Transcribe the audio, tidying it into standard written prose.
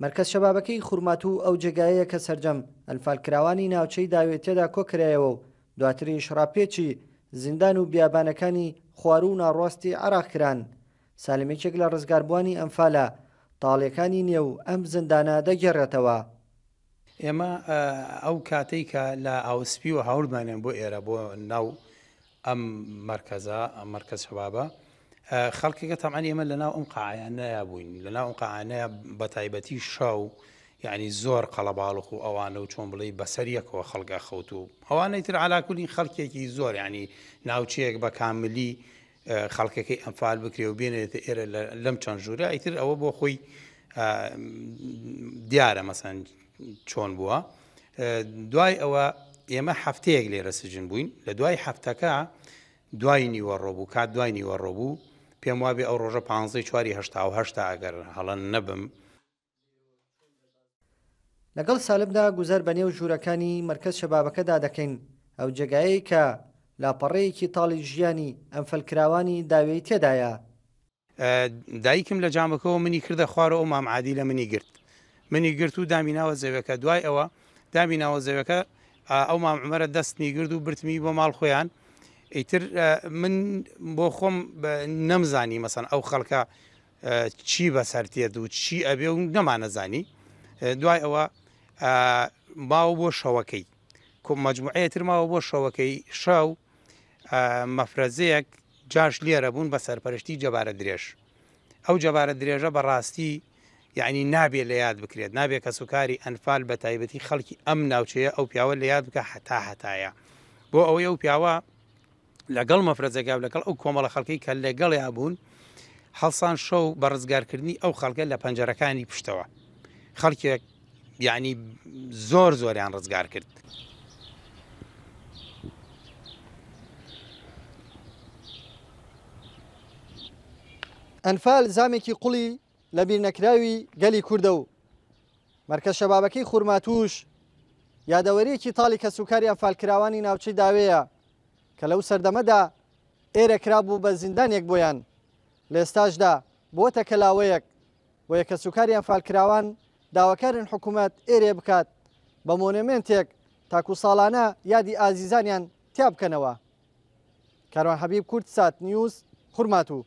مرکز شەبابەکەی خورماتوو ئەو جێگایەیە کە سەرجەم ئەنفالکراوانی ناوچەی داوێتیەدا کۆکرایەوە و دواتریش ڕاپێچی زیندان و بیابانەکانی خوار و ناڕاستی عێراق کران. سالمێکێک لە ڕزگاربووانی ئەنفالە تاڵیەکانی نێو ئەم زیندانە دەگەڕێتەوە. ئێمە ئەو کاتەی کە لە ئاوسپی و هەوڵمانیان بۆ ئێرە بۆ ناو ئەم مرکز شەبابە خەڵکێکە تەمان ئێمە لەناو ئەم قاعانەیە بووین لەناو ئەم قاعانەیە بە تایبەتی شەو یعنی زۆر قەڵەباڵق و ئەوانە و چۆن بڵێ بەسەریەکەوە خەڵگا خەوت و ئەوانەی تر علاکولی خەڵکێکی زۆر ینی ناوچەیەک بە کاملی خەڵکەکەی ئەنفال بکرێ و بێنێتە ئێرە لەم چەند ژوورە ئیتر ئەوە بۆ خۆی دیارە مەسەن چۆن بووە. دوای ئەوە ئێمە هەفتەیەک لێرە سجن بووین لە دوای هەفتەکە دوای نیوەڕۆ بوو کات دوای نیوەڕۆ بوو پێم وابێ ئەو ڕۆژە 15/4/1970 ئەگەر هەڵەن نەبم. لەگەڵ سالمدا گوزەر بە نێو ژوورەکانی مرکز شەبابەکەدا دەکەین ئەو جێگایەی کە لاپەڕەیەکی تاڵی ژیانی ئەنفەلکراوانی داوێی تێدایە. دایکم لە جامەکەەوە منی کردە خوارەوە مام عادی لە منی گرت و دامیناوە زەوەکە دوای ئەوە دامیناوە زەوەکە ئەو مام عومەرە دەستنی گرد و برتمی بۆ ماڵ خۆیان ئیتر من بۆ خۆم نەمزانی مەسەن ئەو خەڵکە چی بەسەرتێت و چی ئەبێ و نەمانەزانی. دوای ئەوە ماوە بۆ شەوەکەی مەجموعەیەتر ماوە بۆ شەوەکەی شەو مەفرەزەیەک جاش لێرە بوون بە سەرپەرشتی جەبارە درێژ. ئەو جەبارە درێژە بەڕاستی یعنی نابێت لە یاد بکرێت نابێت کە سوکاری ئەنفال بە تایبەتی خەڵکی ئەم ناوچەیە ئەو پیاوە لە یاد بکە هەتایە بۆ ئەوەی ئەو پیاوە لەگەڵ مەفرەزەکە لەگەڵ ئەو کۆمەڵە خەڵکی کە لەگەڵیا بوون هەڵسان شەو بە ڕزگارکردنی ئەو خەڵکە لە پەنجەرەکانی پشتەوە خەڵکێک یعنی زۆریان ڕزگار کرد. ئەنفال زامێکی قوڵی لە بیرنەکراوی گەلی کوردە و مرکز شەبابەکەی خورماتوش یادەوەریەکی تاڵی کە سوکاری ئەنفالکراوانی ناوچەی داوەیە کە لەو سەردەمەدا ئێرە کرابوو بە زیندانێک بۆیان لە ئێستاشدا بۆتە کەلاوەیەک بۆیە کە سوکاری ئەنفالکراوان داواکارن حکوومەت ئێرێ بکات بە مۆنێمنتێک تاکو ساڵانە یادی ئازیزانیان تیا بکەنەوە. کاروان حەبیب، کورتسات نیوز، خورماتوو.